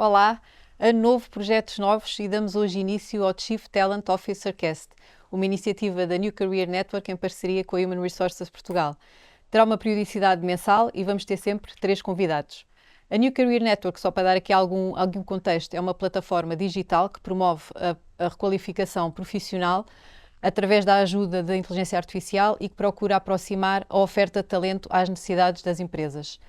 Olá, ano novo, projetos novos e damos hoje início ao Chief Talent Officer Cast, uma iniciativa da New Career Network em parceria com a Human Resources Portugal. Terá uma periodicidade mensal e vamos ter sempre 3 convidados. A New Career Network, só para dar aqui algum contexto, é uma plataforma digital que promove a requalificação profissional através da ajuda da inteligência artificial e que procura aproximar a oferta de talento às necessidades das empresas.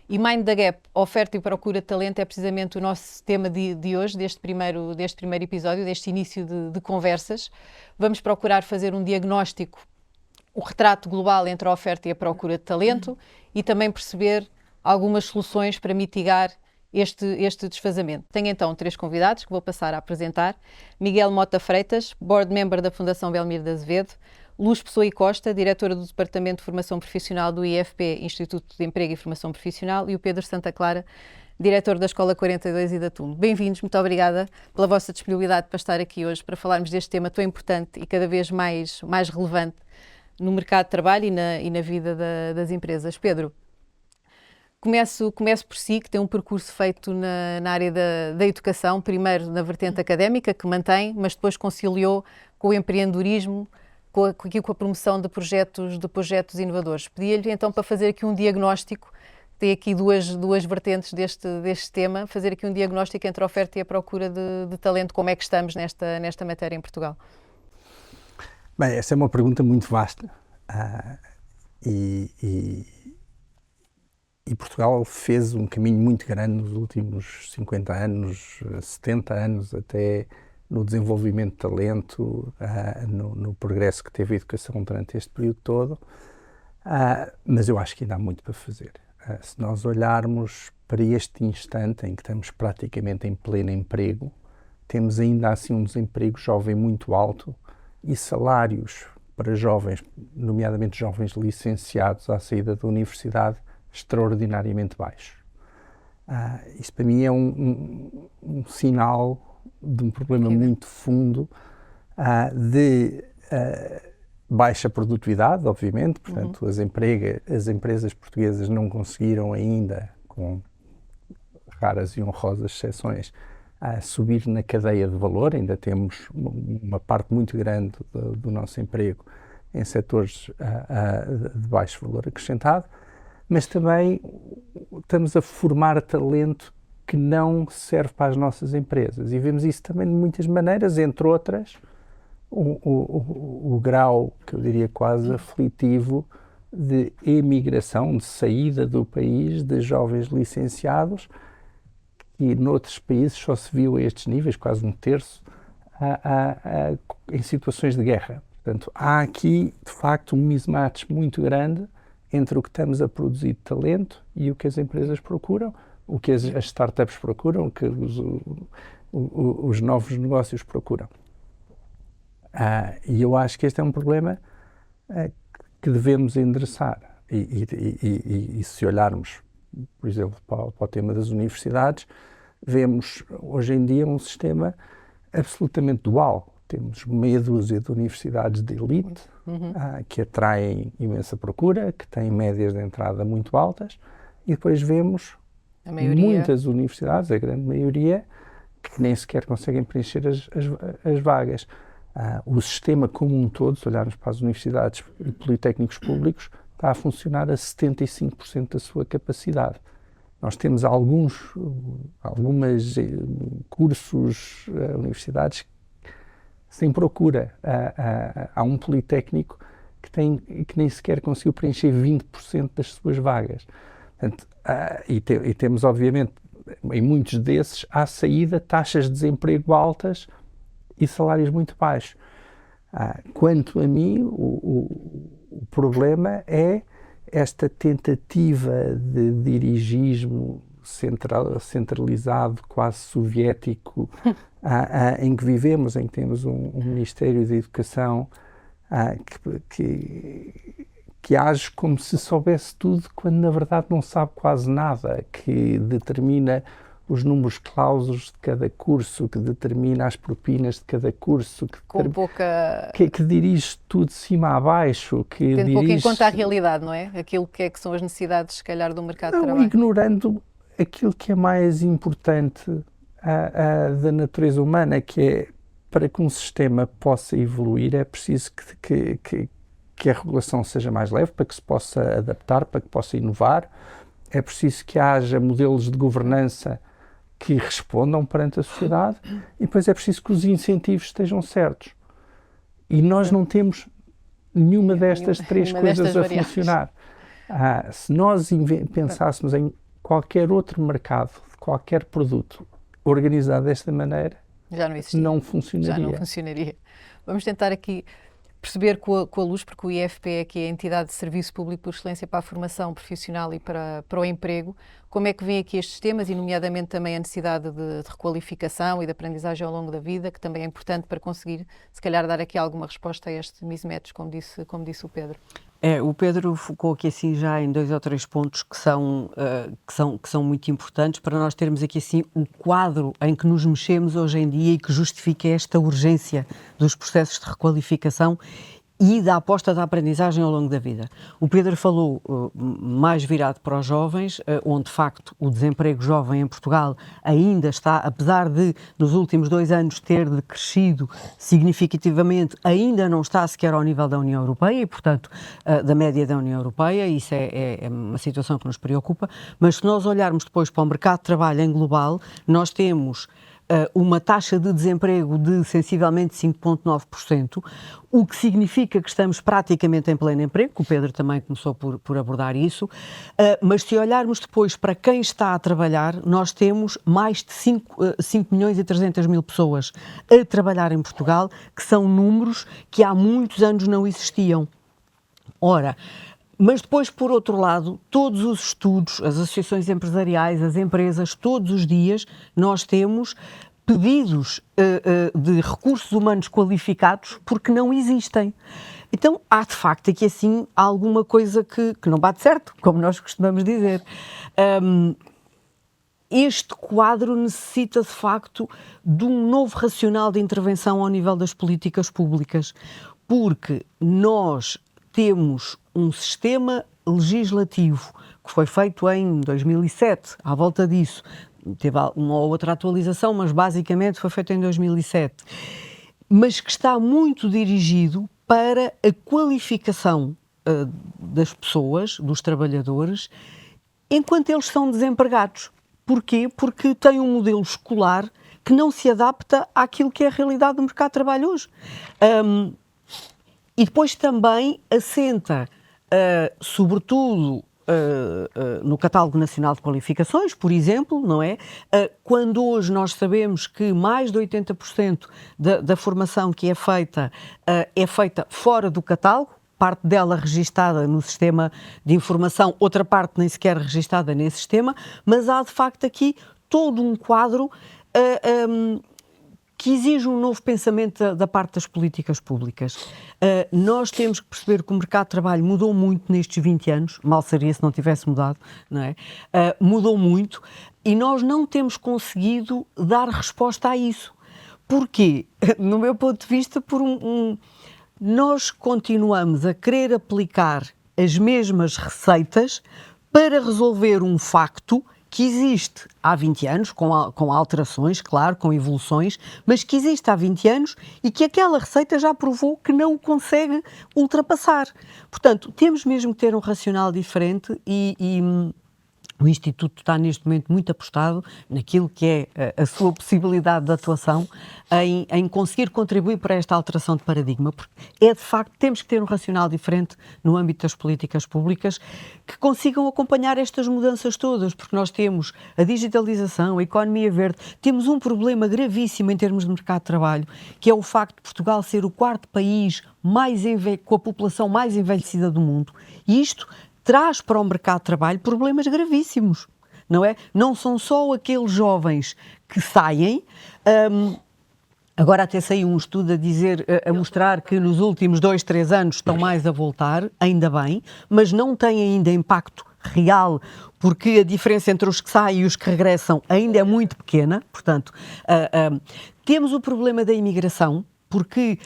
E Mind the Gap, oferta e procura de talento, é precisamente o nosso tema de hoje, deste primeiro episódio, deste início de conversas. Vamos procurar fazer um diagnóstico, o retrato global entre a oferta e a procura de talento e também perceber algumas soluções para mitigar este desfazamento. Tenho então 3 convidados que vou passar a apresentar. Miguel Mota Freitas, Board Member da Fundação Belmiro de Azevedo. Luz Pessoa e Costa, diretora do Departamento de Formação Profissional do IFP, Instituto de Emprego e Formação Profissional, e o Pedro Santa Clara, diretor da Escola 42 e da TUM. Bem-vindos, muito obrigada pela vossa disponibilidade para estar aqui hoje, para falarmos deste tema tão importante e cada vez mais relevante no mercado de trabalho e na vida das empresas. Pedro, começo por si, que tem um percurso feito na área da educação, primeiro na vertente académica, que mantém, mas depois conciliou com o empreendedorismo, com a promoção de projetos inovadores. Pedi-lhe então para fazer aqui um diagnóstico, tem aqui duas vertentes deste tema, fazer aqui um diagnóstico entre a oferta e a procura de talento, como é que estamos nesta matéria em Portugal? Bem, essa é uma pergunta muito vasta e Portugal fez um caminho muito grande nos últimos 50 anos, 70 anos até, no desenvolvimento de talento, no progresso que teve a educação durante este período todo, mas eu acho que ainda há muito para fazer. Se nós olharmos para este instante em que estamos praticamente em pleno emprego, temos ainda assim um desemprego jovem muito alto e salários para jovens, nomeadamente jovens licenciados à saída da universidade, extraordinariamente baixos. Isso para mim é um sinal de um problema muito fundo de baixa produtividade, obviamente, portanto as empresas portuguesas não conseguiram ainda, com raras e honrosas exceções, subir na cadeia de valor, ainda temos uma parte muito grande do nosso emprego em setores de baixo valor acrescentado, mas também estamos a formar talento que não serve para as nossas empresas. E vemos isso também de muitas maneiras, entre outras, o grau, que eu diria quase aflitivo, de emigração, de saída do país de jovens licenciados, que noutros países só se viu a estes níveis, quase 1/3, em situações de guerra. Portanto, há aqui, de facto, um mismatch muito grande entre o que estamos a produzir de talento e o que as empresas procuram, o que as startups procuram, o que os novos negócios procuram. E eu acho que este é um problema que devemos endereçar. E se olharmos, por exemplo, para o tema das universidades, vemos hoje em dia um sistema absolutamente dual. Temos meia dúzia de universidades de elite, que atraem imensa procura, que têm médias de entrada muito altas, e depois vemos muitas universidades, a grande maioria, que nem sequer conseguem preencher as vagas. O sistema como um todo, se olharmos para as universidades e politécnicos públicos, está a funcionar a 75% da sua capacidade. Nós temos alguns cursos, universidades sem procura. Há um politécnico que nem sequer conseguiu preencher 20% das suas vagas. Portanto, e temos, obviamente, em muitos desses, à saída, taxas de desemprego altas e salários muito baixos. Quanto a mim, o problema é esta tentativa de dirigismo centralizado, quase soviético, em que vivemos, em que temos um Ministério da Educação que age como se soubesse tudo, quando na verdade não sabe quase nada, que determina os números clausos de cada curso, que determina as propinas de cada curso, que dirige tudo de cima a baixo, tendo pouco em conta a realidade, não é? Aquilo que são as necessidades, se calhar, do mercado de trabalho. Ignorando aquilo que é mais importante da natureza humana, que é, para que um sistema possa evoluir, é preciso que a regulação seja mais leve, para que se possa adaptar, para que possa inovar. É preciso que haja modelos de governança que respondam perante a sociedade e depois é preciso que os incentivos estejam certos. E nós não temos nenhuma destas três coisas a funcionar. Se nós pensássemos em qualquer outro mercado, qualquer produto organizado desta maneira, já não existia. Não funcionaria. Já não funcionaria. Vamos tentar aqui perceber com a luz, porque o IFP é aqui a entidade de serviço público por excelência para a formação profissional e para o emprego, como é que vêm aqui estes temas e nomeadamente também a necessidade de requalificação e de aprendizagem ao longo da vida, que também é importante para conseguir, se calhar, dar aqui alguma resposta a este mismatch, como disse o Pedro. O Pedro focou aqui assim já em 2 ou 3 pontos que são muito importantes para nós termos aqui assim o quadro em que nos mexemos hoje em dia e que justifica esta urgência dos processos de requalificação e da aposta da aprendizagem ao longo da vida. O Pedro falou mais virado para os jovens, onde de facto o desemprego jovem em Portugal ainda está, apesar de nos últimos 2 anos ter decrescido significativamente, ainda não está sequer ao nível da União Europeia e, portanto, da média da União Europeia. Isso é uma situação que nos preocupa, mas se nós olharmos depois para o mercado de trabalho em global, nós temos uma taxa de desemprego de sensivelmente 5,9%, o que significa que estamos praticamente em pleno emprego, que o Pedro também começou por abordar isso, mas se olharmos depois para quem está a trabalhar, nós temos mais de 5 milhões e 300 mil pessoas a trabalhar em Portugal, que são números que há muitos anos não existiam. Ora, mas depois, por outro lado, todos os estudos, as associações empresariais, as empresas, todos os dias nós temos pedidos de recursos humanos qualificados porque não existem. Então, há de facto aqui assim alguma coisa que não bate certo, como nós costumamos dizer. Este quadro necessita, de facto, de um novo racional de intervenção ao nível das políticas públicas, porque nós temos um sistema legislativo que foi feito em 2007, à volta disso. Teve uma ou outra atualização, mas basicamente foi feito em 2007. Mas que está muito dirigido para a qualificação das pessoas, dos trabalhadores, enquanto eles são desempregados. Porquê? Porque tem um modelo escolar que não se adapta àquilo que é a realidade do mercado de trabalho hoje. E depois também assenta, sobretudo, no Catálogo Nacional de Qualificações, por exemplo, não é? Quando hoje nós sabemos que mais de 80% da formação que é feita fora do catálogo, parte dela registada no sistema de informação, outra parte nem sequer registada nesse sistema, mas há de facto aqui todo um quadro que exige um novo pensamento da parte das políticas públicas. Nós temos que perceber que o mercado de trabalho mudou muito nestes 20 anos, mal seria se não tivesse mudado, não é? Mudou muito e nós não temos conseguido dar resposta a isso. Porquê? No meu ponto de vista, nós continuamos a querer aplicar as mesmas receitas para resolver um facto que existe há 20 anos, com alterações, claro, com evoluções, mas que existe há 20 anos e que aquela receita já provou que não o consegue ultrapassar. Portanto, temos mesmo que ter um racional diferente e o Instituto está neste momento muito apostado naquilo que é a sua possibilidade de atuação em conseguir contribuir para esta alteração de paradigma, porque de facto, temos que ter um racional diferente no âmbito das políticas públicas que consigam acompanhar estas mudanças todas, porque nós temos a digitalização, a economia verde, temos um problema gravíssimo em termos de mercado de trabalho, que é o facto de Portugal ser o 4º país com a população mais envelhecida do mundo, e isto traz para o mercado de trabalho problemas gravíssimos, não é? Não são só aqueles jovens que saem, agora até saiu um estudo a mostrar que nos últimos 2, 3 anos estão mais a voltar, ainda bem, mas não tem ainda impacto real, porque a diferença entre os que saem e os que regressam ainda é muito pequena, portanto, temos o problema da imigração, porque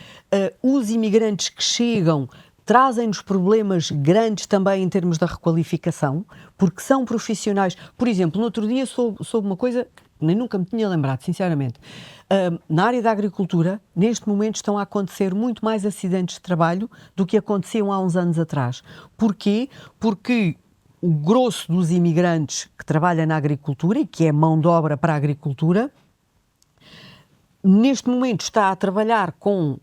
os imigrantes que chegam trazem-nos problemas grandes também em termos da requalificação, porque são profissionais. Por exemplo, no outro dia soube uma coisa nem nunca me tinha lembrado, sinceramente. Na área da agricultura, neste momento estão a acontecer muito mais acidentes de trabalho do que aconteciam há uns anos atrás. Porquê? Porque o grosso dos imigrantes que trabalha na agricultura e que é mão de obra para a agricultura, neste momento está a trabalhar com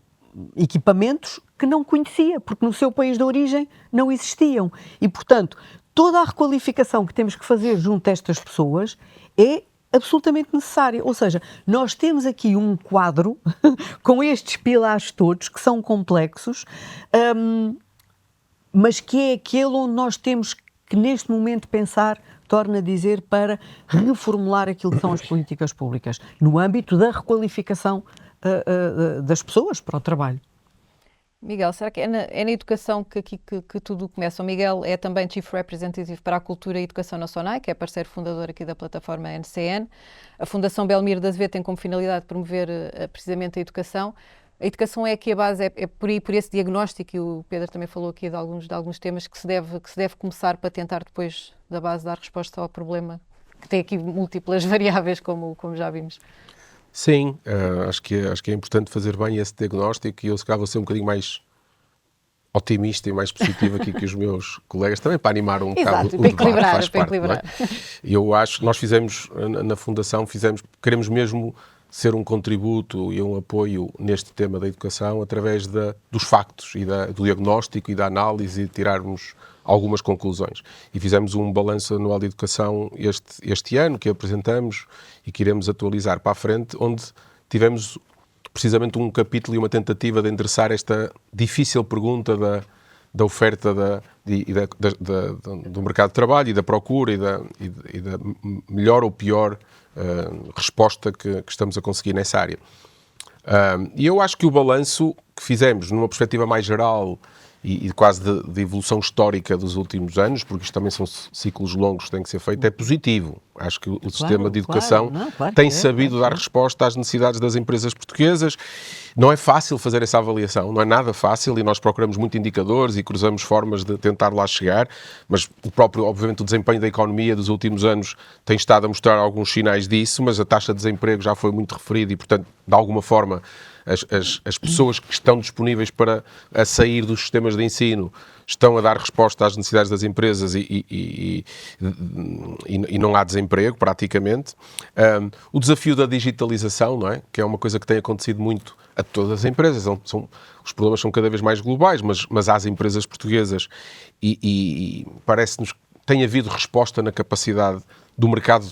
equipamentos que não conhecia, porque no seu país de origem não existiam. E, portanto, toda a requalificação que temos que fazer junto a estas pessoas é absolutamente necessária. Ou seja, nós temos aqui um quadro com estes pilares todos, que são complexos, mas que é aquele onde nós temos que, neste momento, pensar, torno a dizer, para reformular aquilo que são as políticas públicas, no âmbito da requalificação das pessoas para o trabalho. Miguel, será que é na educação que tudo começa? O Miguel é também Chief Representative para a Cultura e Educação na SONAI, que é parceiro fundador aqui da plataforma NCN. A Fundação Belmiro de Azevedo tem como finalidade promover precisamente a educação. A educação é aqui a base, é por esse diagnóstico, e o Pedro também falou aqui de alguns temas que se deve começar para tentar depois da base dar resposta ao problema, que tem aqui múltiplas variáveis, como já vimos. Sim, acho que é importante fazer bem esse diagnóstico, e eu se calhar vou ser um bocadinho mais otimista e mais positivo aqui que os meus colegas, também para animar um bocado o debate, faz parte, não é? Eu acho que nós fizemos, na Fundação, queremos mesmo ser um contributo e um apoio neste tema da educação através dos factos e do diagnóstico e da análise, e tirarmos algumas conclusões. E fizemos um balanço anual de educação este ano, que apresentamos e que iremos atualizar para a frente, onde tivemos precisamente um capítulo e uma tentativa de endereçar esta difícil pergunta da oferta do mercado de trabalho e da procura e da melhor ou pior resposta que estamos a conseguir nessa área. E eu acho que o balanço que fizemos, numa perspectiva mais geral e quase de evolução histórica dos últimos anos, porque isto também são ciclos longos que têm que ser feito, é positivo. Acho que o sistema de educação tem sabido dar resposta às necessidades das empresas portuguesas. Não é fácil fazer essa avaliação, não é nada fácil, e nós procuramos muito indicadores e cruzamos formas de tentar lá chegar, mas obviamente, o desempenho da economia dos últimos anos tem estado a mostrar alguns sinais disso, mas a taxa de desemprego já foi muito referida e, portanto, de alguma forma, as pessoas que estão disponíveis para sair dos sistemas de ensino estão a dar resposta às necessidades das empresas e não há desemprego, praticamente. O desafio da digitalização, não é? Que é uma coisa que tem acontecido muito a todas as empresas. Os problemas são cada vez mais globais, mas às empresas portuguesas, e parece-nos que tem havido resposta na capacidade do mercado,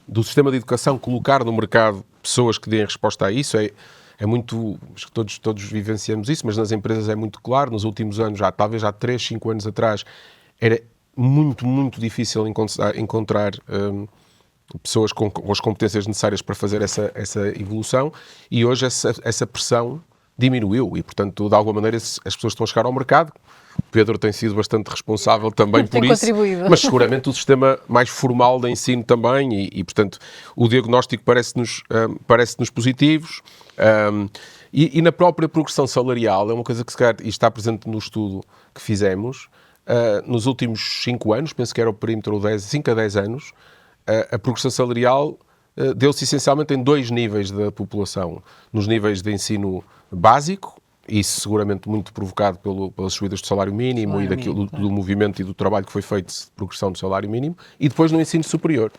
do sistema de educação, colocar no mercado pessoas que deem resposta a isso. É muito, acho que todos vivenciamos isso, mas nas empresas é muito claro. Nos últimos anos, talvez há 3, 5 anos atrás, era muito, muito difícil encontrar pessoas com as competências necessárias para fazer essa evolução, e hoje essa pressão diminuiu e, portanto, de alguma maneira as pessoas estão a chegar ao mercado. O Pedro tem sido bastante responsável também por isso, mas seguramente o sistema mais formal de ensino também, e portanto, o diagnóstico parece-nos positivos. E na própria progressão salarial, é uma coisa que se calhar, e está presente no estudo que fizemos, nos últimos 5 anos, penso que era o perímetro 5 a 10 anos, a progressão salarial deu-se essencialmente em 2 níveis da população. Nos níveis de ensino básico, isso seguramente muito provocado pelas subidas do salário mínimo e do movimento e do trabalho que foi feito de progressão do salário mínimo, e depois no ensino superior,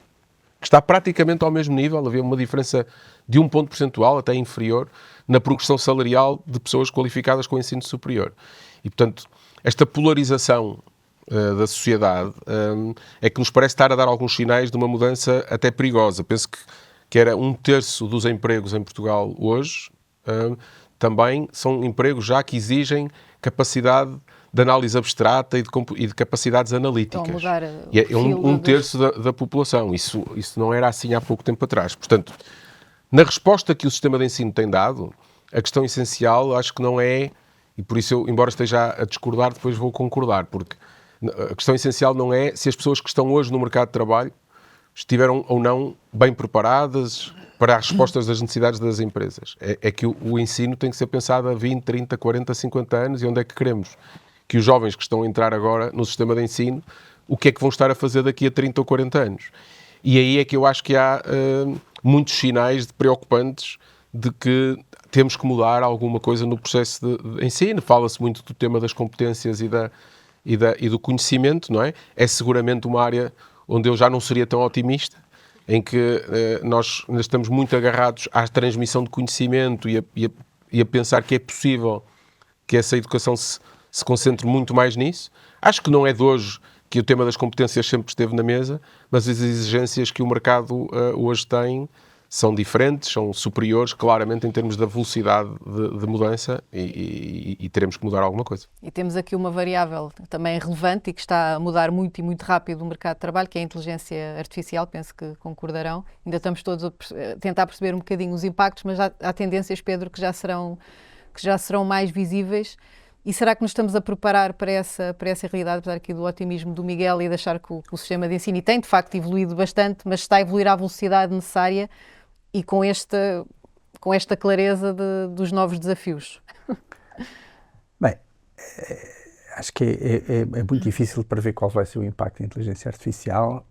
que está praticamente ao mesmo nível. Havia uma diferença de 1 ponto percentual, até inferior, na progressão salarial de pessoas qualificadas com o ensino superior. E, portanto, esta polarização da sociedade é que nos parece estar a dar alguns sinais de uma mudança até perigosa. Penso que era 1/3 dos empregos em Portugal hoje, também são empregos já que exigem capacidade de análise abstrata e de capacidades analíticas. E é 1/3 da população. Isso não era assim há pouco tempo atrás. Portanto, na resposta que o sistema de ensino tem dado, a questão essencial acho que não é, e por isso eu, embora esteja a discordar, depois vou concordar, porque a questão essencial não é se as pessoas que estão hoje no mercado de trabalho estiveram ou não bem preparadas para as respostas das necessidades das empresas. É que o ensino tem que ser pensado a 20, 30, 40, 50 anos, e onde é que queremos que os jovens que estão a entrar agora no sistema de ensino, o que é que vão estar a fazer daqui a 30 ou 40 anos? E aí é que eu acho que há muitos sinais preocupantes de que temos que mudar alguma coisa no processo de ensino. Fala-se muito do tema das competências e do conhecimento, não é? É seguramente uma área onde eu já não seria tão otimista, em que nós estamos muito agarrados à transmissão de conhecimento e a pensar que é possível que essa educação se concentre muito mais nisso. Acho que não é de hoje que o tema das competências sempre esteve na mesa, mas as exigências que o mercado hoje tem são diferentes, são superiores, claramente, em termos da velocidade de mudança e teremos que mudar alguma coisa. E temos aqui uma variável também relevante e que está a mudar muito e muito rápido o mercado de trabalho, que é a inteligência artificial, penso que concordarão. Ainda estamos todos a tentar perceber um bocadinho os impactos, mas há tendências, Pedro, que já serão mais visíveis. E será que nos estamos a preparar para essa realidade, apesar aqui do otimismo do Miguel e de achar que o sistema de ensino tem, de facto, evoluído bastante, mas está a evoluir à velocidade necessária e com esta clareza dos novos desafios? Bem, acho que é muito difícil prever qual vai ser o impacto da inteligência artificial.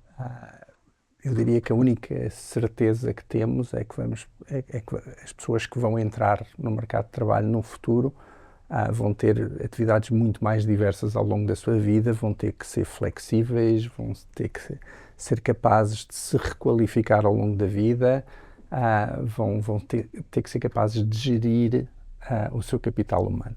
Eu diria que a única certeza que temos é que as pessoas que vão entrar no mercado de trabalho no futuro vão ter atividades muito mais diversas ao longo da sua vida, vão ter que ser flexíveis, vão ter que ser capazes de se requalificar ao longo da vida, vão ter que ser capazes de gerir o seu capital humano.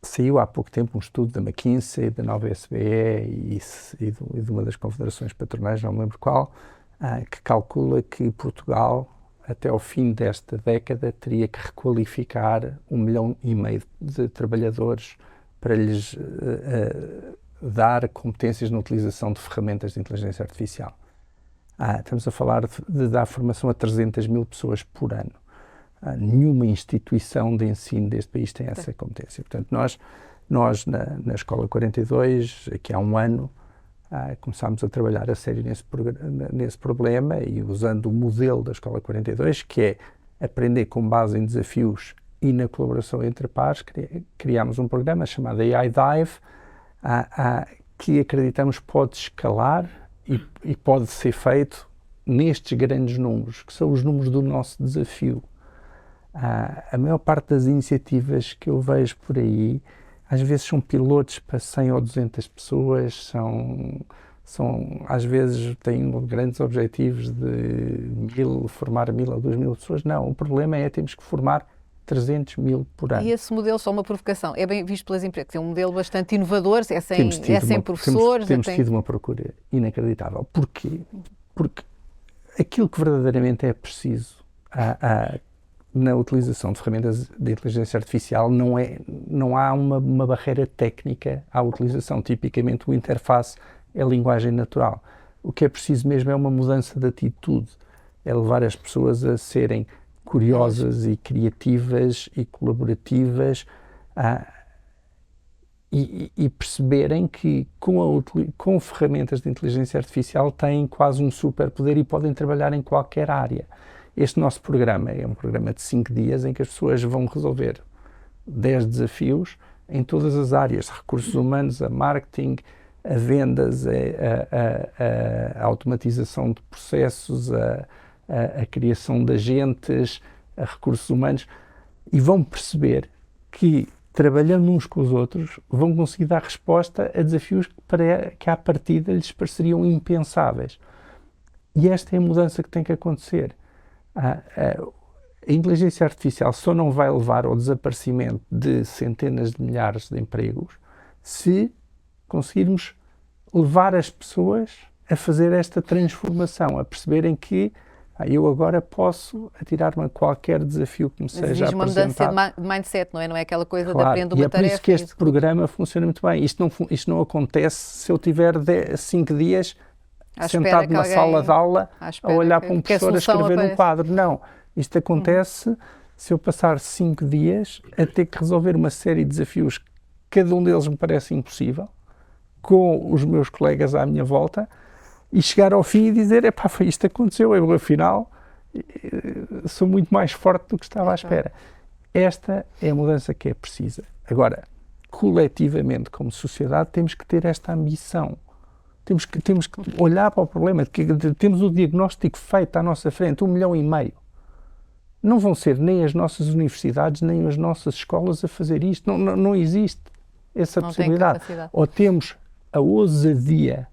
Saiu há pouco tempo um estudo da McKinsey, da nova SBE e de uma das confederações patronais, não me lembro qual, que calcula que Portugal, até ao fim desta década, teria que requalificar 1,5 milhão de trabalhadores para lhes dar competências na utilização de ferramentas de inteligência artificial. Estamos a falar de dar formação a 300 mil pessoas por ano. Nenhuma instituição de ensino deste país tem essa competência. Portanto, nós na Escola 42, aqui há um ano, começámos a trabalhar a sério nesse problema e usando o modelo da Escola 42, que é aprender com base em desafios e na colaboração entre pares, criámos um programa chamado AI Dive, que acreditamos pode escalar e pode ser feito nestes grandes números, que são os números do nosso desafio. A maior parte das iniciativas que eu vejo por aí, às vezes são pilotos para 100 ou 200 pessoas, às vezes têm grandes objetivos de formar 1.000 ou 2.000 pessoas. Não, o problema é temos que formar 300 mil por ano. E esse modelo, só uma provocação, é bem visto pelas empresas, é um modelo bastante inovador, é sem professores. Temos tido uma procura inacreditável. Porquê? Porque aquilo que verdadeiramente é preciso na utilização de ferramentas de inteligência artificial não há uma barreira técnica à utilização. Tipicamente o interface é linguagem natural. O que é preciso mesmo é uma mudança de atitude, é levar as pessoas a serem curiosas e criativas e colaborativas e perceberem que com ferramentas de inteligência artificial têm quase um superpoder e podem trabalhar em qualquer área. Este nosso programa é um programa de 5 dias em que as pessoas vão resolver 10 desafios em todas as áreas, recursos humanos, a marketing, a vendas, a automatização de processos, a criação de agentes, a recursos humanos, e vão perceber que, trabalhando uns com os outros, vão conseguir dar resposta a desafios que à partida lhes pareceriam impensáveis. E esta é a mudança que tem que acontecer. A inteligência artificial só não vai levar ao desaparecimento de centenas de milhares de empregos se conseguirmos levar as pessoas a fazer esta transformação, a perceberem que eu agora posso atirar-me a qualquer desafio que me seja apresentado. Exige uma mudança de mindset, não é? Não é aquela coisa claro, de aprender uma tarefa. E é por isso que este programa funciona muito bem. Isto não acontece se eu tiver 5 dias sentado numa sala de aula a olhar para um professor a escrever um quadro. Não. Isto acontece se eu passar 5 dias a ter que resolver uma série de desafios, cada um deles me parece impossível, com os meus colegas à minha volta, e chegar ao fim e dizer, foi isto que aconteceu, eu afinal sou muito mais forte do que estava à espera. Esta é a mudança que é precisa. Agora, coletivamente, como sociedade, temos que ter esta ambição Temos que olhar para o problema, temos o diagnóstico feito à nossa frente, 1,5 milhão. Não vão ser nem as nossas universidades, nem as nossas escolas a fazer isto. Não existe essa possibilidade. Ou temos a ousadia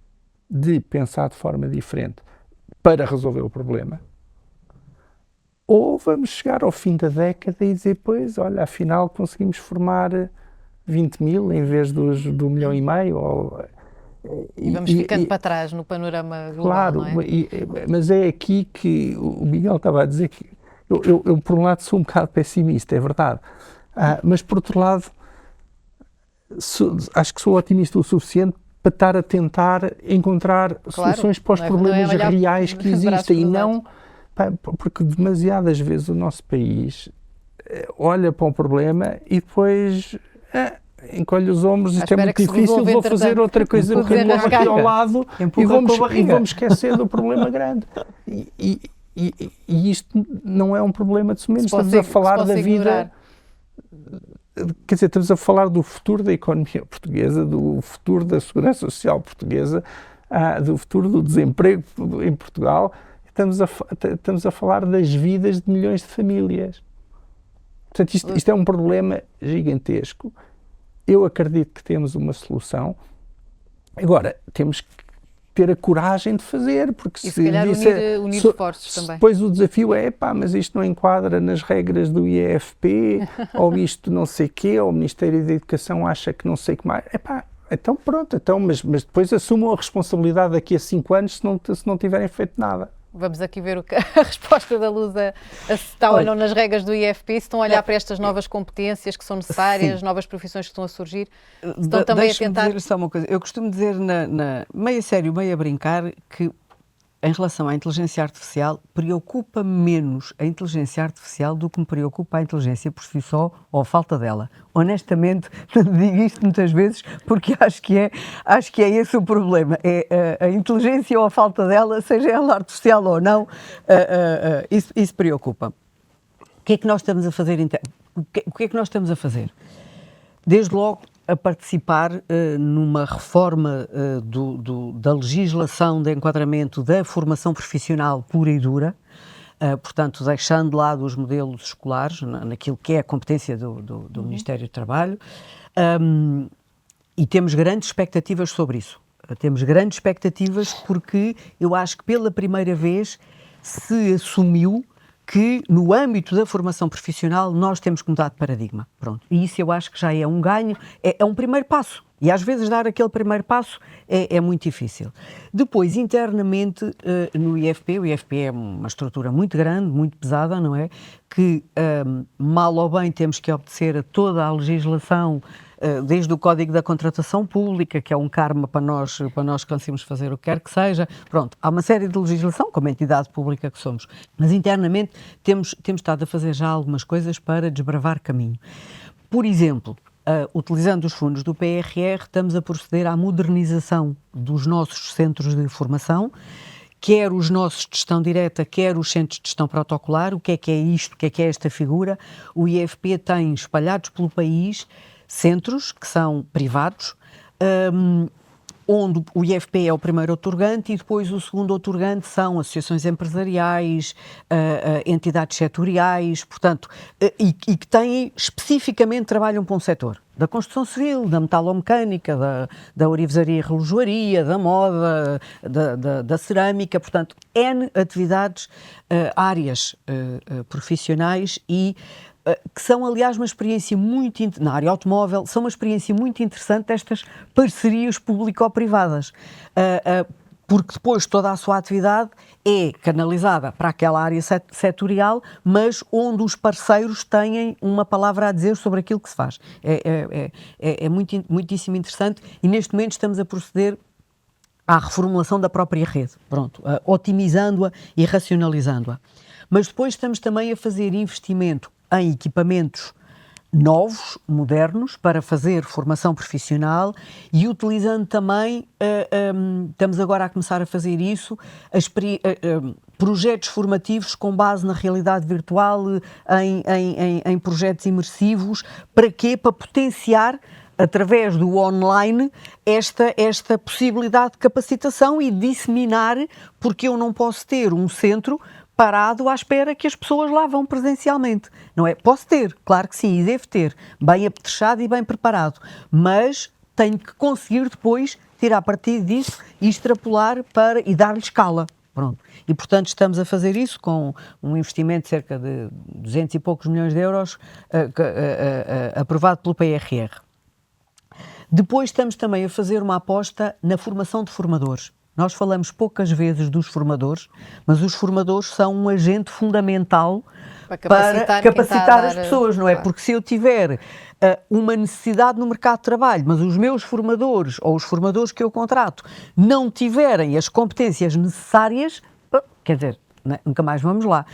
de pensar de forma diferente para resolver o problema, ou vamos chegar ao fim da década e dizer, pois, olha, afinal conseguimos formar 20 mil em vez do 1,5 milhão. E vamos ficando para trás no panorama global, claro, não é? Mas é aqui que o Miguel estava a dizer que eu por um lado sou um bocado pessimista, é verdade, mas por outro lado acho que sou otimista o suficiente para estar a tentar encontrar soluções para os problemas reais que existem e não, porque demasiadas vezes o nosso país olha para um problema e depois encolhe os ombros, isto é muito difícil, vou fazer outra coisa aqui ao lado e vamos esquecer do problema grande. E isto não é um problema de somente, estamos a falar da vida, quer dizer, estamos a falar do futuro da economia portuguesa, do futuro da segurança social portuguesa, do futuro do desemprego em Portugal, estamos a falar das vidas de milhões de famílias. Portanto, isto é um problema gigantesco. Eu acredito que temos uma solução. Agora, temos que ter a coragem de fazer, porque se calhar unir esforços também. Depois o desafio é, mas isto não enquadra nas regras do IEFP, ou isto não sei quê, ou o Ministério da Educação acha que não sei o que mais. Então pronto, mas depois assumam a responsabilidade daqui a 5 anos se não tiverem feito nada. Vamos aqui ver a resposta da Lusa, se está ou não nas regras do IEFP, se estão a olhar para estas novas competências que são necessárias, novas profissões que estão a surgir, estão também a tentar... Dizer só uma coisa. Eu costumo dizer, meio a sério, meio a brincar, que em relação à inteligência artificial, preocupa menos a inteligência artificial do que me preocupa a inteligência por si só ou a falta dela. Honestamente, digo isto muitas vezes porque acho que é esse o problema. É a inteligência ou a falta dela, seja ela artificial ou não, isso preocupa. O que é que nós estamos a fazer? O que é que nós estamos a fazer? Desde logo, a participar numa reforma da legislação de enquadramento da formação profissional pura e dura, portanto, deixando de lado os modelos escolares, naquilo que é a competência do Ministério do Trabalho, e temos grandes expectativas sobre isso. Temos grandes expectativas porque eu acho que pela primeira vez se assumiu que no âmbito da formação profissional nós temos que mudar de paradigma. Pronto. E isso eu acho que já é um ganho, é um primeiro passo. E às vezes dar aquele primeiro passo é muito difícil. Depois, internamente, no IEFP, o IEFP é uma estrutura muito grande, muito pesada, não é? Que, mal ou bem, temos que obedecer a toda a legislação, desde o Código da Contratação Pública, que é um karma para nós conseguirmos fazer o que quer que seja. Pronto, há uma série de legislação, como entidade pública que somos. Mas, internamente, temos estado a fazer já algumas coisas para desbravar caminho. Por exemplo, utilizando os fundos do PRR, estamos a proceder à modernização dos nossos centros de formação, quer os nossos de gestão direta, quer os centros de gestão protocolar. O que é isto? O que é esta figura? O IEFP tem, espalhados pelo país, centros que são privados, onde o IEFP é o primeiro outorgante e depois o segundo outorgante são associações empresariais, entidades setoriais, portanto, e que têm, especificamente, trabalham para um setor. Da construção civil, da metalomecânica, da orivesaria e relojoaria, da moda, da cerâmica, portanto, N atividades, áreas profissionais e que são, aliás, uma experiência muito... Na área automóvel, são uma experiência muito interessante estas parcerias público-privadas, porque depois toda a sua atividade é canalizada para aquela área setorial, mas onde os parceiros têm uma palavra a dizer sobre aquilo que se faz. É muitíssimo interessante e neste momento estamos a proceder à reformulação da própria rede, pronto, otimizando-a e racionalizando-a. Mas depois estamos também a fazer investimento em equipamentos novos, modernos, para fazer formação profissional e utilizando também, estamos agora a começar a fazer isso, projetos formativos com base na realidade virtual, em projetos imersivos. Para quê? Para potenciar através do online, esta possibilidade de capacitação e disseminar, porque eu não posso ter um centro parado à espera que as pessoas lá vão presencialmente, não é? Posso ter, claro que sim, e devo ter, bem apetrechado e bem preparado, mas tenho que conseguir depois tirar partido disso e extrapolar e dar-lhe escala. Pronto. E, portanto, estamos a fazer isso com um investimento de cerca de 200 e poucos milhões de euros aprovado pelo PRR. Depois estamos também a fazer uma aposta na formação de formadores. Nós falamos poucas vezes dos formadores, mas os formadores são um agente fundamental para capacitar as pessoas, não é? Claro. Porque se eu tiver uma necessidade no mercado de trabalho, mas os meus formadores ou os formadores que eu contrato não tiverem as competências necessárias, quer dizer, nunca mais vamos lá.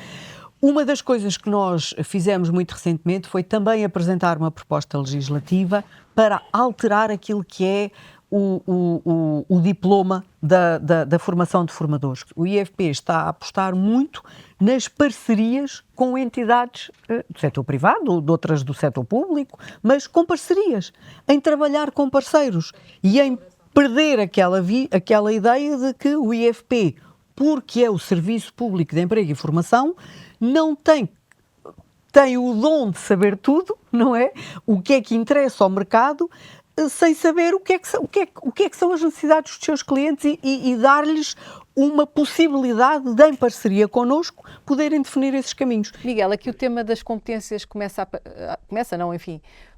Uma das coisas que nós fizemos muito recentemente foi também apresentar uma proposta legislativa para alterar aquilo que é o diploma da formação de formadores. O IFP está a apostar muito nas parcerias com entidades do setor privado, de outras do setor público, mas com parcerias, em trabalhar com parceiros e em perder aquela ideia de que o IFP, porque é o Serviço Público de Emprego e Formação, não tem o dom de saber tudo, não é? O que é que interessa ao mercado, sem saber o que é que são as necessidades dos seus clientes e dar-lhes uma possibilidade de, em parceria connosco, poderem definir esses caminhos. Miguel, aqui o tema das competências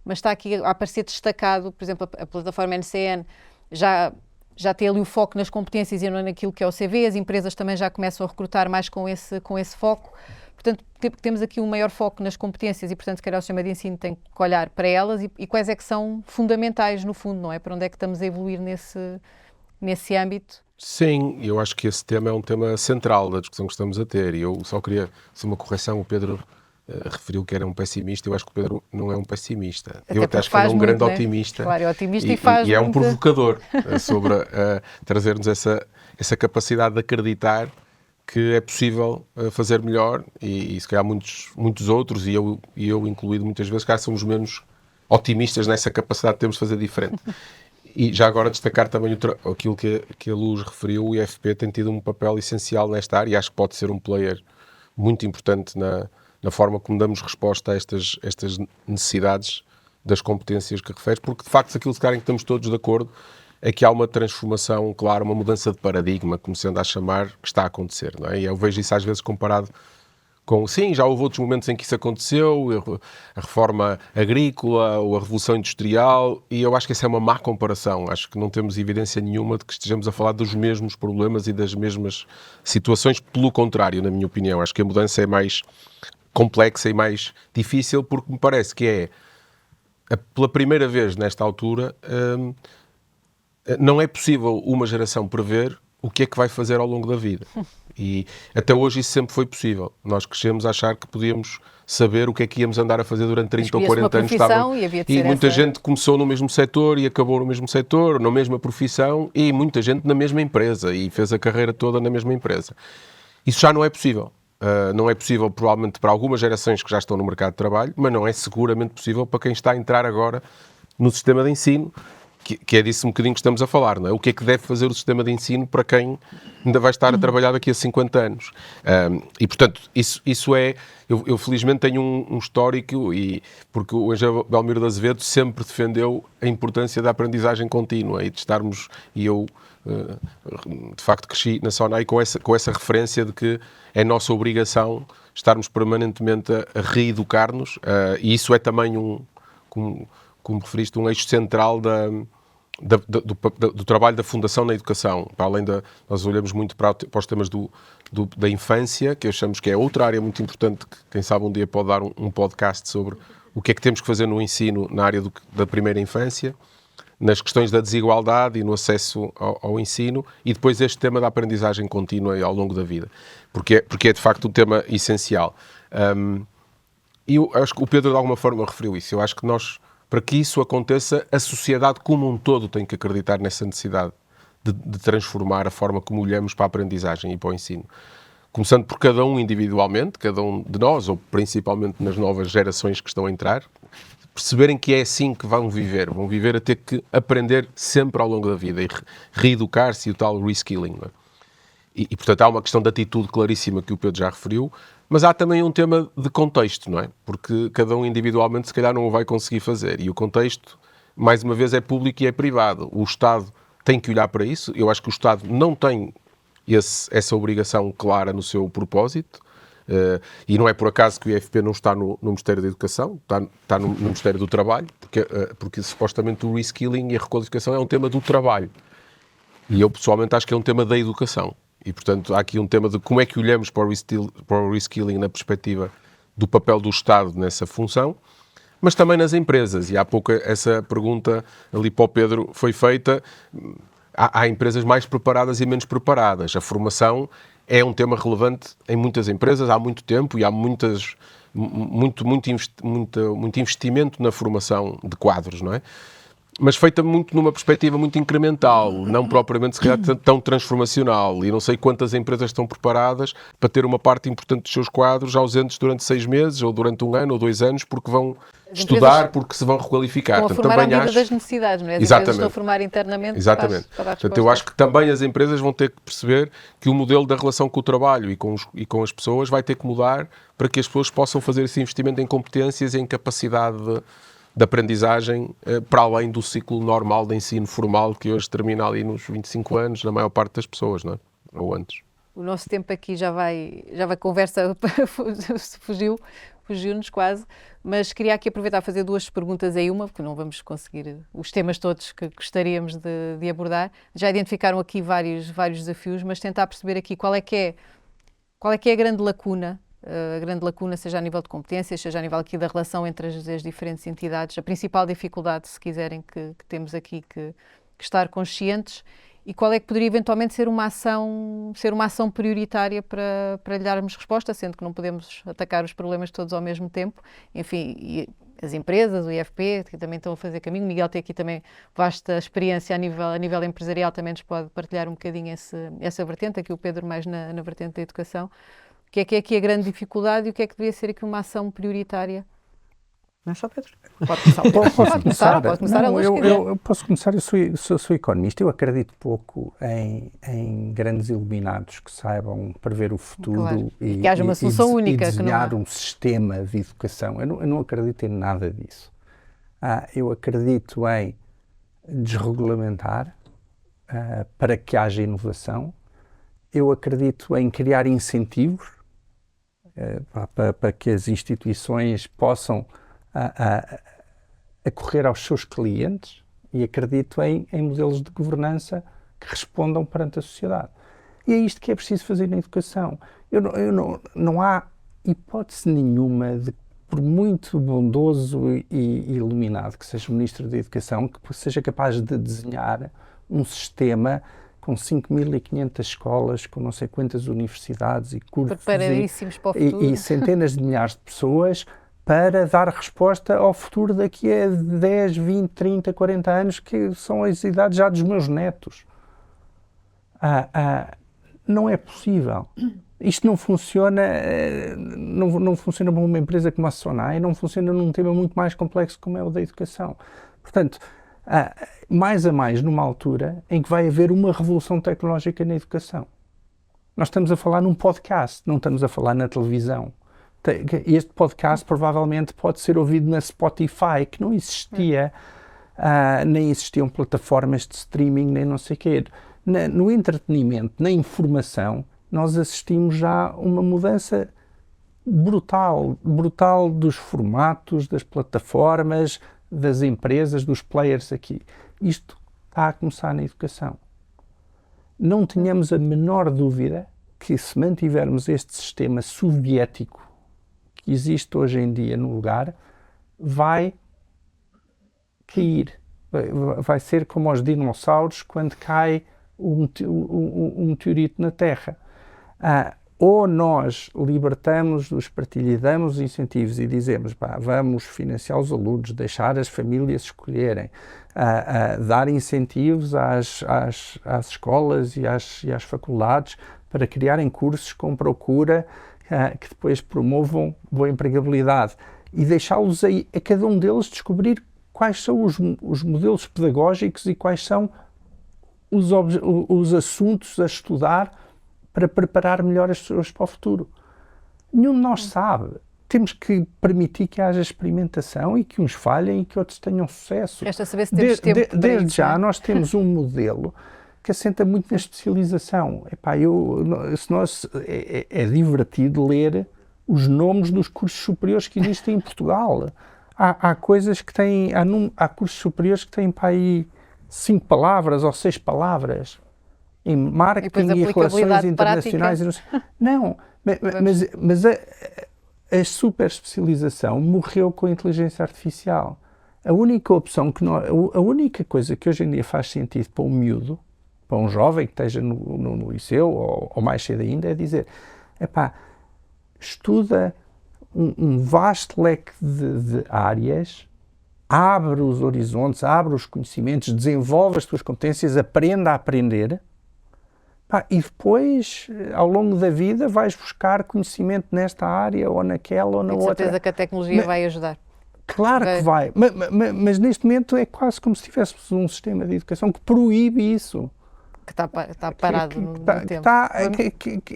mas está aqui a aparecer destacado, por exemplo, a plataforma NCN já tem ali o foco nas competências e não naquilo que é o CV, as empresas também já começam a recrutar mais com esse foco. Portanto, temos aqui um maior foco nas competências e, portanto, se calhar o sistema de ensino tem que olhar para elas e quais é que são fundamentais, no fundo, não é? Para onde é que estamos a evoluir nesse âmbito? Sim, eu acho que esse tema é um tema central da discussão que estamos a ter e eu só queria fazer uma correção. O Pedro referiu que era um pessimista. Eu acho que o Pedro não é um pessimista. Eu até acho que ele é um grande otimista. Claro, é otimista e é um provocador sobre trazer-nos essa capacidade de acreditar que é possível fazer melhor e se calhar muitos outros, e eu incluído muitas vezes, cá somos menos otimistas nessa capacidade que temos de fazer diferente. E já agora destacar também aquilo que a Luz referiu, o IFP tem tido um papel essencial nesta área e acho que pode ser um player muito importante na forma como damos resposta a estas necessidades das competências que referes, porque de facto aquilo em que estamos todos de acordo é que há uma transformação, claro, uma mudança de paradigma, começando a chamar, que está a acontecer, não é? E eu vejo isso às vezes comparado com, sim, já houve outros momentos em que isso aconteceu, a reforma agrícola ou a revolução industrial, e eu acho que essa é uma má comparação. Acho que não temos evidência nenhuma de que estejamos a falar dos mesmos problemas e das mesmas situações. Pelo contrário, na minha opinião, acho que a mudança é mais complexa e mais difícil, porque me parece que pela primeira vez nesta altura, não é possível uma geração prever o que é que vai fazer ao longo da vida. E até hoje isso sempre foi possível. Nós crescemos a achar que podíamos saber o que é que íamos andar a fazer durante 30 ou 40 anos. E muita gente começou no mesmo setor e acabou no mesmo setor, na mesma profissão, e muita gente na mesma empresa e fez a carreira toda na mesma empresa. Isso já não é possível. Não é possível, provavelmente, para algumas gerações que já estão no mercado de trabalho, mas não é seguramente possível para quem está a entrar agora no sistema de ensino, que é disso um bocadinho que estamos a falar, não é? O que é que deve fazer o sistema de ensino para quem ainda vai estar a trabalhar daqui a 50 anos? E, portanto, isso é... Eu felizmente tenho um histórico, porque o Engenheiro Belmiro de Azevedo sempre defendeu a importância da aprendizagem contínua e de estarmos... E eu, de facto, cresci na SONAI com essa referência de que é nossa obrigação estarmos permanentemente a reeducar-nos, e isso é também como referiste, um eixo central do trabalho da Fundação na Educação. Para além nós olhamos muito para os temas da infância, que achamos que é outra área muito importante, que quem sabe um dia pode dar um podcast sobre o que é que temos que fazer no ensino na área da primeira infância, nas questões da desigualdade e no acesso ao ensino, e depois este tema da aprendizagem contínua ao longo da vida, porque é de facto um tema essencial. E eu acho que o Pedro de alguma forma referiu isso. Eu acho que para que isso aconteça, a sociedade como um todo tem que acreditar nessa necessidade de transformar a forma como olhamos para a aprendizagem e para o ensino. Começando por cada um individualmente, cada um de nós, ou principalmente nas novas gerações que estão a entrar, perceberem que é assim que vão viver a ter que aprender sempre ao longo da vida e reeducar-se e o tal reskilling. Não é? E, portanto, há uma questão de atitude claríssima que o Pedro já referiu, mas há também um tema de contexto, não é? Porque cada um individualmente, se calhar, não o vai conseguir fazer. E o contexto, mais uma vez, é público e é privado. O Estado tem que olhar para isso. Eu acho que o Estado não tem essa obrigação clara no seu propósito. E não é por acaso que o IFP não está no Ministério da Educação, está no Ministério do Trabalho, porque supostamente o reskilling e a requalificação é um tema do trabalho. E eu, pessoalmente, acho que é um tema da educação. E, portanto, há aqui um tema de como é que olhamos para o reskilling na perspectiva do papel do Estado nessa função, mas também nas empresas. E há pouco essa pergunta ali para o Pedro foi feita. Há empresas mais preparadas e menos preparadas. A formação é um tema relevante em muitas empresas há muito tempo e há muito investimento na formação de quadros, não é? Mas feita muito numa perspectiva muito incremental, não propriamente se calhar tão transformacional. E não sei quantas empresas estão preparadas para ter uma parte importante dos seus quadros ausentes durante 6 meses, ou durante 1 ano, ou 2 anos, porque vão estudar, porque se vão requalificar. Estão a formar à medida das necessidades, não é? As empresas estão a formar internamente para dar resposta. Portanto, eu acho que também as empresas vão ter que perceber que o modelo da relação com o trabalho e com as pessoas vai ter que mudar para que as pessoas possam fazer esse investimento em competências e em capacidade de aprendizagem para além do ciclo normal de ensino formal que hoje termina ali nos 25 anos, na maior parte das pessoas, não é? Ou antes. O nosso tempo aqui já vai conversa fugiu-nos quase, mas queria aqui aproveitar e fazer 2 perguntas em uma, porque não vamos conseguir os temas todos que gostaríamos de abordar. Já identificaram aqui vários desafios, mas tentar perceber aqui qual é que é a grande lacuna, seja a nível de competências, seja a nível aqui da relação entre as diferentes entidades, a principal dificuldade, se quiserem, que temos aqui que estar conscientes, e qual é que poderia eventualmente ser uma ação prioritária para lhe darmos resposta, sendo que não podemos atacar os problemas todos ao mesmo tempo. Enfim, e as empresas, o IFP, que também estão a fazer caminho. O Miguel tem aqui também vasta experiência a nível empresarial, também nos pode partilhar um bocadinho essa vertente, aqui o Pedro mais na vertente da educação. O que é aqui a grande dificuldade e o que é que deveria ser aqui uma ação prioritária? Não é só Pedro? Pode começar. Pode começar a luz. Eu posso começar, eu sou economista, eu acredito pouco em grandes iluminados que saibam prever o futuro, claro. E que haja uma solução única. E desenhar um sistema de educação. Eu não acredito em nada disso. Eu acredito em desregulamentar para que haja inovação. Eu acredito em criar incentivos para que as instituições possam acorrer aos seus clientes, e acredito em modelos de governança que respondam perante a sociedade. E é isto que é preciso fazer na educação. Não há hipótese nenhuma de, por muito bondoso e iluminado que seja o Ministro da Educação, que seja capaz de desenhar um sistema com 5.500 escolas, com não sei quantas universidades e cursos e centenas de milhares de pessoas para dar resposta ao futuro daqui a 10, 20, 30, 40 anos, que são as idades já dos meus netos. Não é possível. Isto não funciona, não funciona para uma empresa como a Sonai, não funciona num tema muito mais complexo como é o da educação. Portanto, mais a mais numa altura em que vai haver uma revolução tecnológica na educação. Nós estamos a falar num podcast, não estamos a falar na televisão. Este podcast provavelmente pode ser ouvido na Spotify, que não existia, nem existiam plataformas de streaming, nem não sei o quê. No entretenimento, na informação, nós assistimos já a uma mudança brutal dos formatos, das plataformas, das empresas, dos players aqui. Isto está a começar na educação. Não tenhamos a menor dúvida que, se mantivermos este sistema soviético que existe hoje em dia no lugar, vai cair. Vai ser como aos dinossauros quando cai um meteorito na Terra. Ou nós libertamos-nos, damos incentivos e dizemos, vamos financiar os alunos, deixar as famílias escolherem, dar incentivos às escolas e às faculdades para criarem cursos com procura que depois promovam boa empregabilidade. e deixá-los a cada um deles descobrir quais são os modelos pedagógicos e quais são os assuntos a estudar para preparar melhor as pessoas para o futuro. Nenhum de nós sabe. Temos que permitir que haja experimentação e que uns falhem e que outros tenham sucesso. Resta saber se temos tempo para desde isso, já, não é? nós temos um modelo que assenta muito na especialização. É divertido ler os nomes dos cursos superiores que existem em Portugal. Há coisas que têm... Há cursos superiores que têm para aí 5 palavras ou 6 palavras em marketing e relações internacionais. Não, mas a super especialização morreu com a inteligência artificial. A única opção a única coisa que hoje em dia faz sentido para um miúdo, para um jovem que esteja no liceu ou mais cedo ainda, é dizer, estuda um vasto leque de áreas, abre os horizontes, abre os conhecimentos, desenvolve as tuas competências, aprenda a aprender, e depois, ao longo da vida, vais buscar conhecimento nesta área ou naquela ou na outra. Com certeza que a tecnologia vai ajudar. Claro que vai, mas neste momento é quase como se tivéssemos um sistema de educação que proíbe isso. Que está parado no tempo.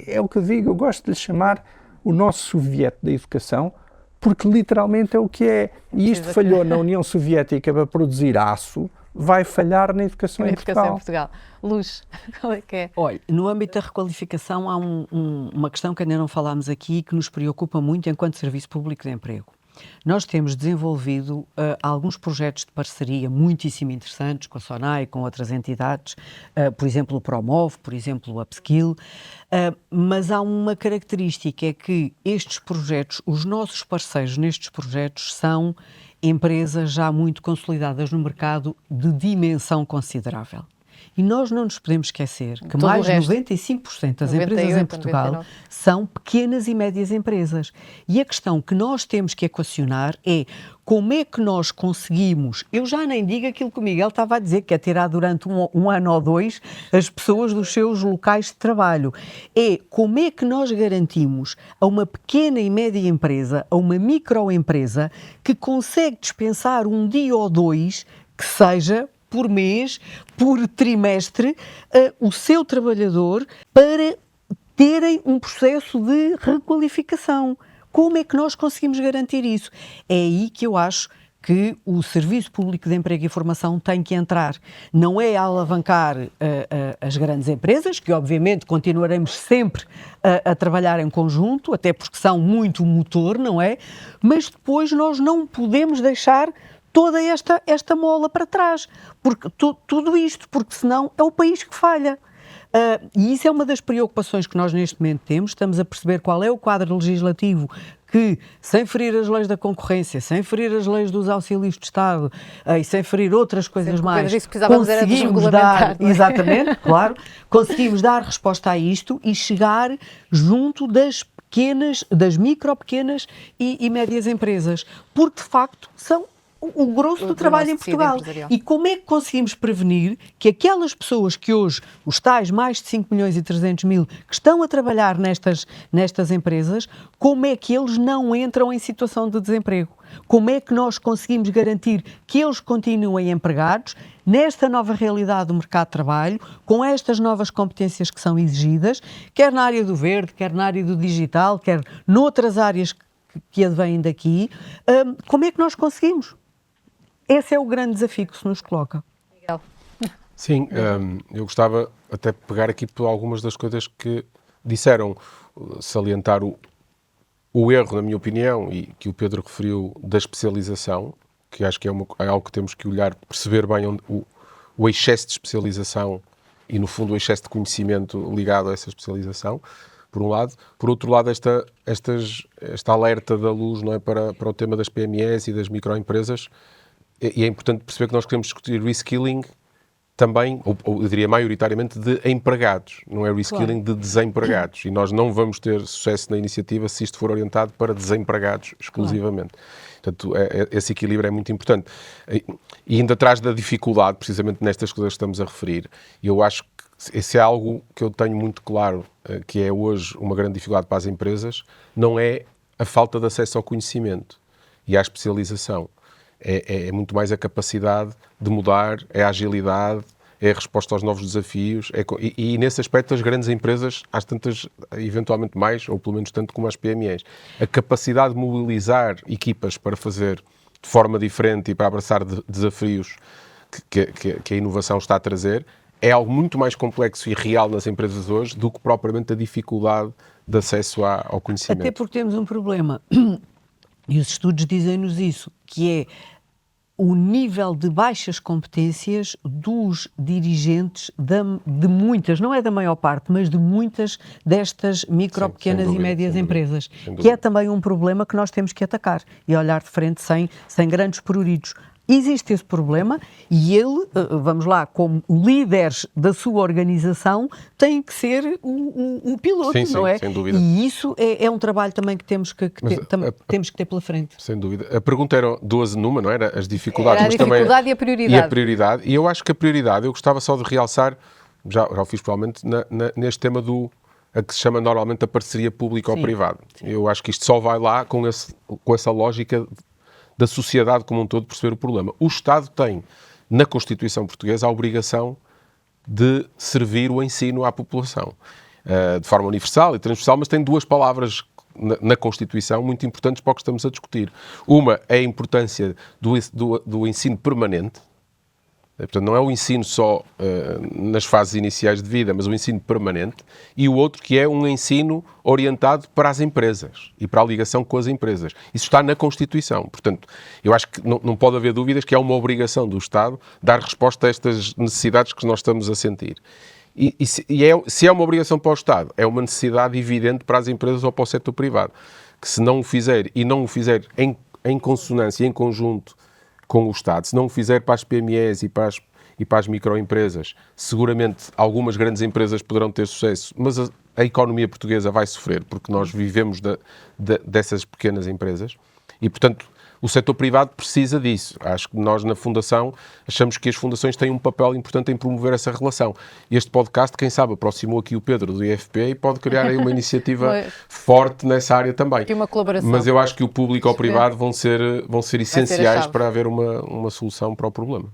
É o que eu digo, eu gosto de lhe chamar o nosso soviete da educação, porque literalmente é o que é. E isto falhou na União Soviética para produzir aço, vai falhar na educação em Portugal. Luz, qual é que é? Olha, no âmbito da requalificação há uma questão que ainda não falámos aqui e que nos preocupa muito enquanto Serviço Público de Emprego. Nós temos desenvolvido alguns projetos de parceria muitíssimo interessantes com a SONAI, com outras entidades, por exemplo o Promove, por exemplo o Upskill, mas há uma característica, é que estes projetos, os nossos parceiros nestes projetos são empresas já muito consolidadas no mercado de dimensão considerável. E nós não nos podemos esquecer que mais de 95% das empresas em Portugal 99. são pequenas e médias empresas. E a questão que nós temos que equacionar é como é que nós conseguimos, eu já nem digo aquilo que o Miguel estava a dizer, que é tirar durante um ano ou dois as pessoas dos seus locais de trabalho. É como é que nós garantimos a uma pequena e média empresa, a uma microempresa, que consegue dispensar um dia ou dois, que seja por mês, por trimestre, o seu trabalhador para terem um processo de requalificação. Como é que nós conseguimos garantir isso? É aí que eu acho que o Serviço Público de Emprego e Formação tem que entrar. Não é a alavancar as grandes empresas, que obviamente continuaremos sempre a trabalhar em conjunto, até porque são muito motor, não é? Mas depois nós não podemos deixar toda esta mola para trás, porque tudo isto, porque senão é o país que falha. E isso é uma das preocupações que nós neste momento temos. Estamos a perceber qual é o quadro legislativo que, sem ferir as leis da concorrência, sem ferir as leis dos auxílios de Estado e sem ferir outras coisas mais, conseguimos dar, exatamente, claro, conseguimos dar resposta a isto e chegar junto das pequenas, das micro, pequenas e médias empresas, porque de facto são o grosso do trabalho em Portugal. E como é que conseguimos prevenir que aquelas pessoas que hoje, os tais mais de 5 milhões e 300 mil, que estão a trabalhar nestas empresas, como é que eles não entram em situação de desemprego? Como é que nós conseguimos garantir que eles continuem empregados nesta nova realidade do mercado de trabalho, com estas novas competências que são exigidas, quer na área do verde, quer na área do digital, quer noutras áreas que advêm daqui? Como é que nós conseguimos? Esse é o grande desafio que se nos coloca. Miguel. Sim, eu gostava até de pegar aqui por algumas das coisas que disseram, salientar o erro, na minha opinião, e que o Pedro referiu, da especialização, que acho que é algo que temos que olhar, perceber bem o excesso de especialização e, no fundo, o excesso de conhecimento ligado a essa especialização, por um lado. Por outro lado, esta alerta da luz, não é, para o tema das PMEs e das microempresas. E é importante perceber que nós queremos discutir reskilling também, ou eu diria maioritariamente, de empregados, não é reskilling de desempregados. E nós não vamos ter sucesso na iniciativa se isto for orientado para desempregados exclusivamente. Portanto, esse equilíbrio é muito importante. E ainda atrás da dificuldade, precisamente nestas coisas que estamos a referir, eu acho que esse é algo que eu tenho muito claro, que é hoje uma grande dificuldade para as empresas, não é a falta de acesso ao conhecimento. e à especialização. É muito mais a capacidade de mudar, é a agilidade, é a resposta aos novos desafios. E nesse aspecto, as grandes empresas, às tantas, eventualmente mais, ou pelo menos tanto como as PMEs, a capacidade de mobilizar equipas para fazer de forma diferente e para abraçar desafios que a inovação está a trazer, é algo muito mais complexo e real nas empresas hoje do que propriamente a dificuldade de acesso ao conhecimento. Até porque temos um problema, e os estudos dizem-nos isso, que é o nível de baixas competências dos dirigentes de muitas, não é da maior parte, mas de muitas destas micro, Sim, pequenas sem dúvida, e médias sem dúvida, empresas, sem que é dúvida. também um problema que nós temos que atacar e olhar de frente sem grandes pruridos. Existe esse problema e ele, vamos lá, como líderes da sua organização, tem que ser um piloto, Sim, não é? sem dúvida. E isso é um trabalho também que temos que temos que ter pela frente. Sem dúvida. A pergunta era duas numa, não era? As dificuldades, Era a mas também dificuldade e a prioridade. E a prioridade. E eu acho que a prioridade, eu gostava só de realçar, já o fiz provavelmente, neste tema a que se chama normalmente a parceria pública ou privada. Eu acho que isto só vai lá com essa lógica da sociedade como um todo perceber o problema. O Estado tem, na Constituição Portuguesa, a obrigação de servir o ensino à população, de forma universal e transversal, mas tem duas palavras na Constituição muito importantes para o que estamos a discutir. Uma é a importância do ensino permanente. Portanto, não é o ensino só nas fases iniciais de vida, mas o ensino permanente, e o outro que é um ensino orientado para as empresas e para a ligação com as empresas. Isso está na Constituição. Portanto, eu acho que não pode haver dúvidas que é uma obrigação do Estado dar resposta a estas necessidades que nós estamos a sentir. Se é uma obrigação para o Estado, é uma necessidade evidente para as empresas ou para o setor privado, que se não o fizer e não o fizer em consonância, em conjunto com o Estado, se não o fizer para as PMEs e para as microempresas, seguramente algumas grandes empresas poderão ter sucesso, mas a economia portuguesa vai sofrer, porque nós vivemos dessas pequenas empresas e, portanto, o setor privado precisa disso. Acho que nós, na Fundação, achamos que as fundações têm um papel importante em promover essa relação. Este podcast, quem sabe, aproximou aqui o Pedro do IFP e pode criar aí uma iniciativa forte nessa área também. Aqui uma colaboração. Mas eu acho que o público ou o privado vão ser essenciais chave. para haver uma solução para o problema.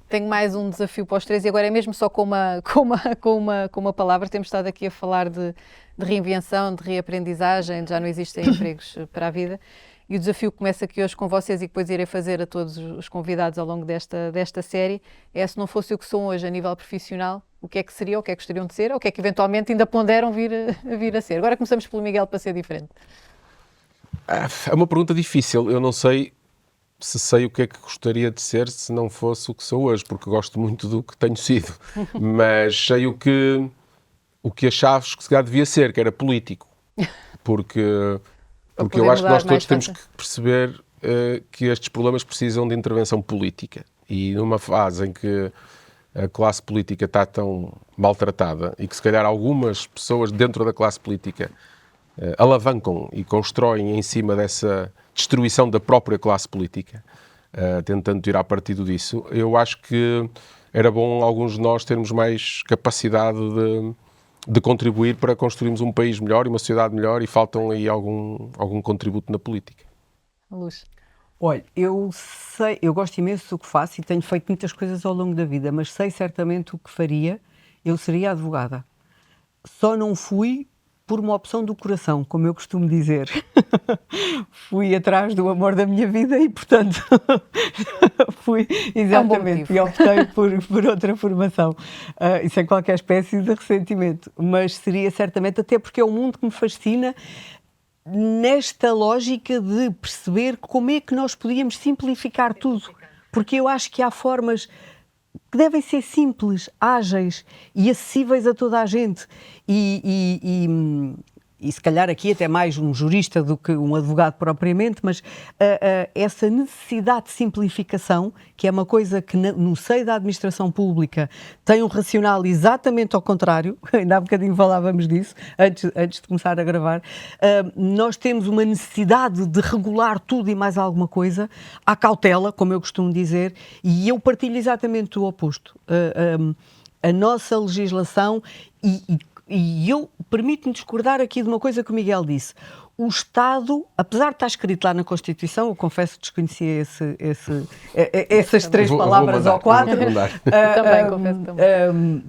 Tenho mais um desafio para os três e agora é mesmo só com uma palavra. Temos estado aqui a falar de reinvenção, de reaprendizagem, já não existem empregos para a vida. E o desafio que começa aqui hoje com vocês e que depois irei fazer a todos os convidados ao longo desta série é: se não fosse o que são hoje a nível profissional, o que é que seria, o que é que gostariam de ser, ou o que é que eventualmente ainda ponderam vir a ser? Agora começamos pelo Miguel para ser diferente. É uma pergunta difícil. Eu não sei se sei o que é que gostaria de ser se não fosse o que sou hoje, porque gosto muito do que tenho sido. Mas sei o que achaves que se calhar devia ser, que era político. Porque eu acho que nós todos temos que perceber que estes problemas precisam de intervenção política. E numa fase em que a classe política está tão maltratada e que se calhar algumas pessoas dentro da classe política alavancam e constroem em cima dessa destruição da própria classe política, tentando tirar partido disso, eu acho que era bom alguns de nós termos mais capacidade de contribuir para construirmos um país melhor e uma sociedade melhor, e faltam aí algum contributo na política. Luz. Olha, eu gosto imenso do que faço e tenho feito muitas coisas ao longo da vida, mas sei certamente o que faria. Eu seria advogada. Só não fui por uma opção do coração, como eu costumo dizer. Fui atrás do amor da minha vida e, portanto, fui exatamente, e optei por outra formação, e sem qualquer espécie de ressentimento. Mas seria certamente, até porque é um mundo que me fascina, nesta lógica de perceber como é que nós podíamos simplificar tudo. Porque eu acho que há formas que devem ser simples, ágeis e acessíveis a toda a gente. E se calhar aqui até mais um jurista do que um advogado propriamente, mas essa necessidade de simplificação, que é uma coisa que no seio da administração pública tem um racional exatamente ao contrário, ainda há bocadinho falávamos disso, antes de começar a gravar, nós temos uma necessidade de regular tudo e mais alguma coisa, à cautela, como eu costumo dizer, e eu partilho exatamente o oposto. A nossa legislação e eu permite-me discordar aqui de uma coisa que o Miguel disse. O Estado, apesar de estar escrito lá na Constituição, eu confesso que desconhecia essas três palavras ou quatro. Também, confesso também.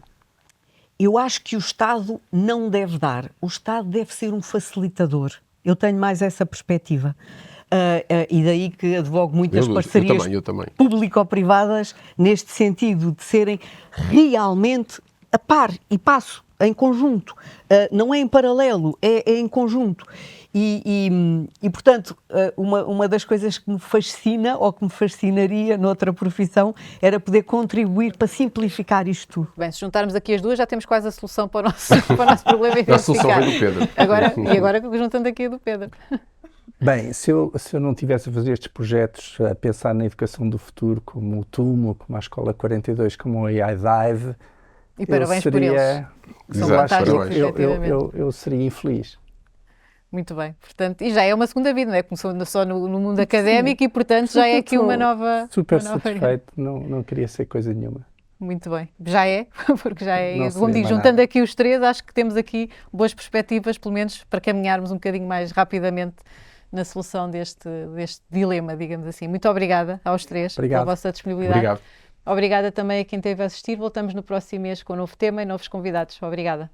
Eu acho que o Estado não deve dar. O Estado deve ser um facilitador. Eu tenho mais essa perspectiva. E daí que advogo muitas parcerias eu também. público-privadas neste sentido de serem realmente a par e passo, em conjunto. Não é em paralelo, é em conjunto. E portanto, uma das coisas que me fascina, ou que me fascinaria noutra profissão, era poder contribuir para simplificar isto tudo. Bem, se juntarmos aqui as duas, já temos quase a solução para o nosso problema identificado. A solução vem do Pedro. Agora juntando aqui a do Pedro. Bem, se eu não tivesse a fazer estes projetos, a pensar na educação do futuro, como o TUMO, como a Escola 42, como o AI Dive, E parabéns por eles. São Exato, fantásticos, parabéns. efetivamente. eu seria infeliz. Muito bem. Portanto, e já é uma segunda vida, não é? Começou só no mundo académico e, portanto, já é aqui uma nova... Super uma nova satisfeito, não queria ser coisa nenhuma. Muito bem. Já é, porque já é. Não Como seria digo, mais juntando nada. aqui os três, acho que temos aqui boas perspectivas, pelo menos para caminharmos um bocadinho mais rapidamente na solução deste dilema, digamos assim. Muito obrigada aos três Obrigado. pela vossa disponibilidade. Obrigado. Obrigada também a quem esteve a assistir. Voltamos no próximo mês com um novo tema e novos convidados. Obrigada.